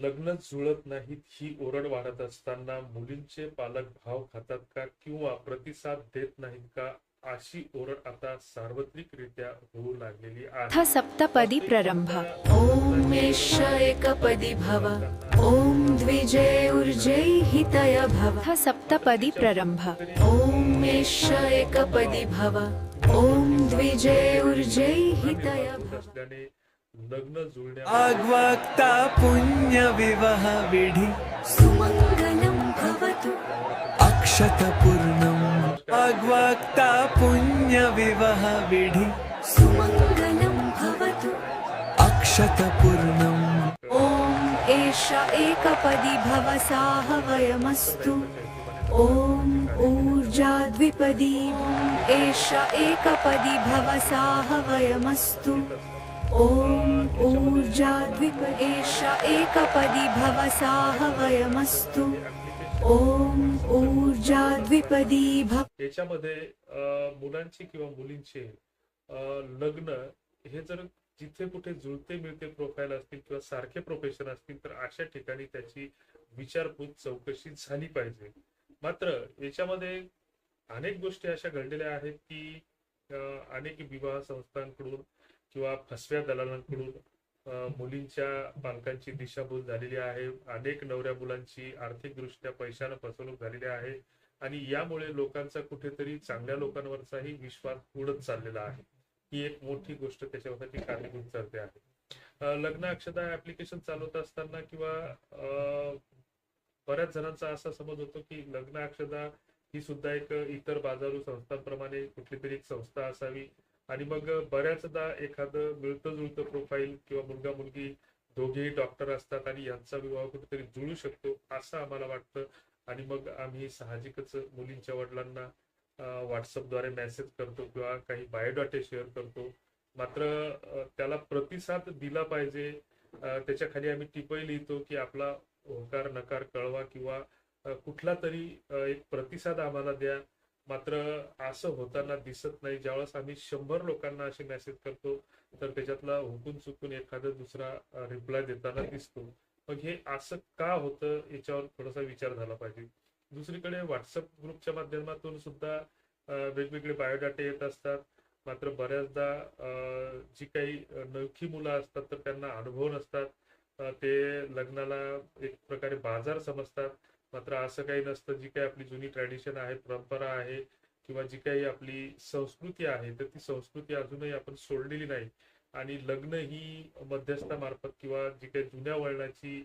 लग्नच जुळत नाहीत ही ओरड वाढत असताना मुलींचे पालक भाव खातात का किंवा प्रतिसाद देत नाहीत का, अशी ओरड आता सार्वत्रिकरित्या होऊ लागलेली थ आहे. सप्तपदी प्रारंभ। वास्तविक पाहता ॐ लग्नाचे एष पालक एकपदी भाव भव। देताना ॐ मुलींच्या द्विजे ऊर्जे हितय भव। थ मात्र सप्तपदी त्याच्यामध्ये प्रारंभ। कुठेतरी ॐ एष लग्नाचा एकपदी भाव भव। किंवा ॐ प्रतिसाद द्विजे ऊर्जे याच्यामध्ये पुन्हा हितय निर्माण होत भव। असल्याने लग्न जुळण्यामध्ये आग्वाक्ता पुण्य विवाह विधी सुमङ्गलं भवतु। अक्षत पूर्णम नमस्कार, मी वेदांत आग्वाक्ता चव्हाण. आपण पुण्य विवाह विधी सुमङ्गलं भवतु। अक्षत पूर्णम एक ॐ एष एकपदी भव साहवयमस्तु। ॐ ऊर्जा द्विपदी एष एकपदी भव साहवयमस्तु। ॐ ऊर्जा एष एकपदी भव साहवयमस्तु। ॐ ऊर्जा द्विपदी भव। याच्यामध्ये मुलांची किंवा मुलींचे लग्न हे जर जिथे कुठे जुळते मिळते प्रोफाईल असतील किंवा सारखे प्रोफेशन असतील तर अशा ठिकाणी त्याची विचारपूस चौकशी झाली पाहिजे. मात्र याच्यामध्ये अनेक गोष्टी अशा घडलेल्या आहेत की अनेक विवाह संस्थांकडून किंवा फसव्या दलालांकडून मुलींच्या पालकांची दिशाभूल झालेली आहे. अनेक नवऱ्या मुलांची आर्थिकदृष्ट्या पैशानं फसवणूक झालेली आहे आणि यामुळे लोकांचा कुठेतरी चांगल्या लोकांवरचाही विश्वास उडत चाललेला आहे. ही एक मोठी गोष्ट त्याच्यासाठी कारणीभूत ठरते आहे. लग्न अक्षता ऍप्लिकेशन चालवत असताना किंवा बऱ्याच जणांचा असा समज होतो की लग्न अक्षता ही सुद्धा एक इतर बाजारू संस्थांप्रमाणे कुठली तरी एक संस्था असावी आणि मग बऱ्याचदा एखादं मिळतं जुळतं प्रोफाईल किंवा मुलगा मुलगी दोघेही डॉक्टर असतात आणि यांचा विवाह कुठेतरी जुळू शकतो असं आम्हाला वाटतं आणि मग आम्ही साहजिकच मुलींच्या वडिलांना व्हॉट्सअपद्वारे मेसेज करतो किंवा काही बायोडाटे शेअर करतो. मात्र त्याला प्रतिसाद दिला पाहिजे. त्याच्या खाली आम्ही टिपही लिहितो की आपला होकार नकार कळवा किंवा कुठला तरी एक प्रतिसाद आम्हाला द्या. मात्र असं होताना दिसत नाही. ज्यावेळेस आम्ही 100 लोकांना असे मेसेज करतो तर त्याच्यातला हुकून चुकून एखादा दुसरा रिप्लाय देताना दिसतो. मग हे असं का होतं याच्यावर थोडासा विचार झाला पाहिजे. दुसरीकडे व्हॉट्सअप ग्रुपच्या माध्यमातून सुद्धा वेगवेगळे बायोडाटे येत असतात. मात्र बऱ्याचदा जी काही नवखी मुलं असतात तर त्यांना अनुभव नसतात. ते लग्नाला एक प्रकारे बाजार समजतात. मात्र असं काही नसतं. जी काही आपली जुनी ट्रॅडिशन आहे, परंपरा आहे किंवा जी काही आपली संस्कृती आहे तर ती संस्कृती अजूनही आपण सोडलेली नाही आणि लग्न ही मध्यस्थामार्फत किंवा जी काही जुन्या वळणाची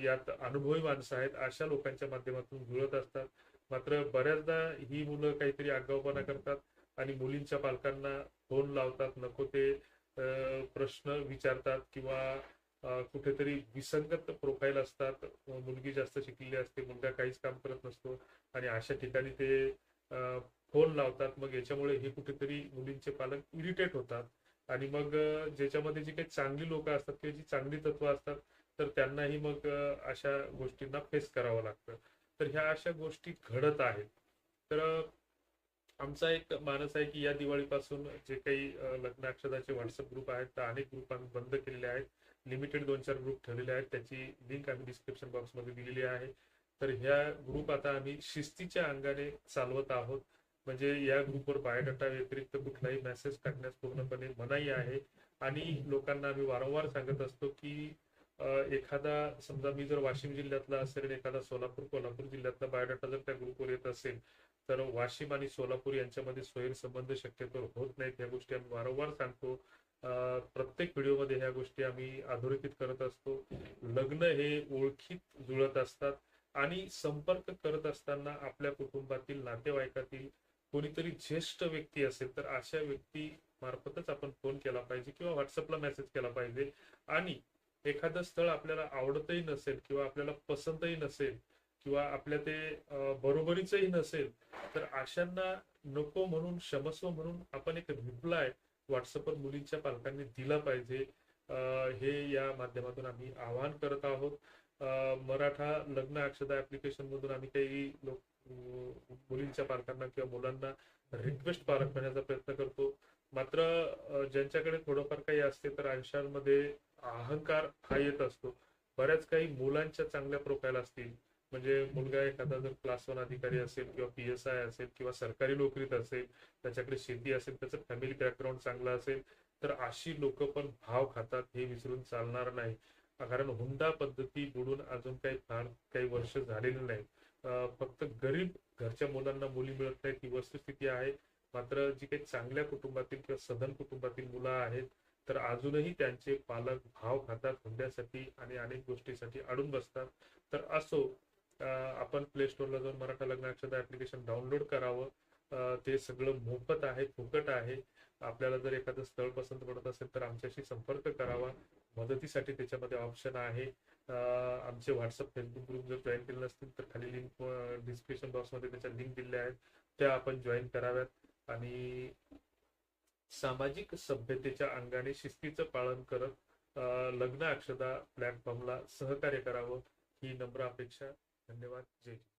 यात अनुभवी माणसं आहेत अशा लोकांच्या माध्यमातून जुळत असतात. मात्र बऱ्याचदा ही मुलं काहीतरी आगाऊपणा करतात आणि मुलींच्या पालकांना फोन लावतात, नको ते प्रश्न विचारतात किंवा कुठेतरी विसंगत प्रोफाईल असतात. मुलगी जास्त शिकलेली असते, मुलगा काहीच काम करत नसतो आणि अशा ठिकाणी ते फोन लावतात. मग याच्यामुळे हे कुठेतरी मुलींचे पालक इरिटेट होतात आणि मग ज्याच्यामध्ये जी काही चांगली लोक असतात किंवा जी चांगली तत्व असतात तर त्यांनाही मग अशा गोष्टींना फेस करावं लागतं. तर ह्या अशा गोष्टी घडत आहेत. तर आमचा एक मानस आहे की या दिवाळीपासून जे काही लग्न अक्षताचे व्हॉट्सअप ग्रुप आहेत तर अनेक ग्रुप आम्ही बंद केलेले आहेत. लिमिटेड 2-4 ग्रुप ठेवलेले आहेत. त्याची लिंक आम्ही डिस्क्रिप्शन बॉक्समध्ये दिलेली आहे. तर ह्या ग्रुप आता आम्ही शिस्तीच्या अंगाने चालवत आहोत. म्हणजे या ग्रुपवर बायोडाटा व्यतिरिक्त कुठलाही मेसेज टाकण्यास पूर्णपणे मनाई आहे आणि लोकांना आम्ही वारंवार सांगत असतो की एखादा समजा मी जर वाशिम जिल्ह्यातला असेल आणि एखादा सोलापूर कोल्हापूर जिल्ह्यातला बायोडाटा जर त्या ग्रुपवर येत असेल तर वाशिम आणि सोलापूर यांच्यामध्ये स्वैरसंबंध शक्यतो होत नाहीत. ह्या गोष्टी आम्ही वारंवार सांगतो. प्रत्येक व्हिडिओमध्ये ह्या गोष्टी आम्ही अधोरेखित करत असतो. लग्न हे ओळखीत जुळत असतात आणि संपर्क करत असताना आपल्या कुटुंबातील नातेवाईकातील कोणीतरी ज्येष्ठ व्यक्ती असेल तर अशा व्यक्ती मार्फतच आपण फोन केला पाहिजे किंवा व्हॉट्सअपला मेसेज केला पाहिजे. आणि एखादं स्थळ आपल्याला आवडतही नसेल किंवा आपल्याला पसंतही नसेल किंवा आपल्या ते बरोबरीचंही नसेल तर अशांना नको म्हणून क्षमस्व म्हणून आपण एक रिप्लाय व्हॉट्सअपवर मुलींच्या पालकांनी दिला पाहिजे. हे या माध्यमातून आम्ही आवाहन करत आहोत. मराठा लग्न अक्षता ऍप्लिकेशन मधून आम्ही काही लोक मुलींच्या पालकांना किंवा मुलांना रिक्वेस्ट पाठवण्याचा प्रयत्न करतो. मात्र ज्यांच्याकडे थोडंफार काही असते तर अंशांमध्ये अहंकार हा येत असतो. बऱ्याच काही मुलांच्या चांगल्या प्रोफाईल असतील, म्हणजे मुलगा एखादा जर क्लास 1 अधिकारी असेल किंवा PSI असेल किंवा सरकारी नोकरीत असेल, त्याच्याकडे शेती असेल, त्याचं फॅमिली बॅकग्राऊंड चांगला असेल, तर अशी लोक पण भाव खातात हे विसरून चालणार नाही. कारण हुंडा पद्धती बुडून अजून काही फार काही वर्ष झालेली नाही. फक्त गरीब घरच्या मुलांना मुली मिळत नाहीत ही वस्तुस्थिती आहे. मात्र जी काही चांगल्या कुटुंबातील किंवा सधन कुटुंबातील मुलं आहेत, तर अजूनही त्यांचे पालक भाव खातात हुंड्यासाठी आणि अनेक गोष्टीसाठी अडून बसतात. तर असो, आपण प्ले स्टोअरला जाऊन मराठा लग्न अक्षता ऍप्लिकेशन डाउनलोड करावं. ते सगळं मोफत आहे, फुकट आहे. आपल्याला जर एखादं स्थळ पसंत पडत असेल तर आमच्याशी संपर्क करावा. मदतीसाठी त्याच्यामध्ये ऑप्शन आहे. आमचे व्हॉट्सअप फेसबुक ग्रुप जर जॉईन केले नसतील तर खाली लिंक डिस्क्रिप्शन बॉक्समध्ये त्याच्या लिंक दिलेल्या आहेत, त्या आपण जॉईन कराव्यात. आणि सामाजिक सभ्यतेच्या अंगाने शिस्तीचं पालन करत लग्न अक्षता प्लॅटफॉर्मला सहकार्य करावं ही नम्र अपेक्षा. धन्यवाद. जय हिंद.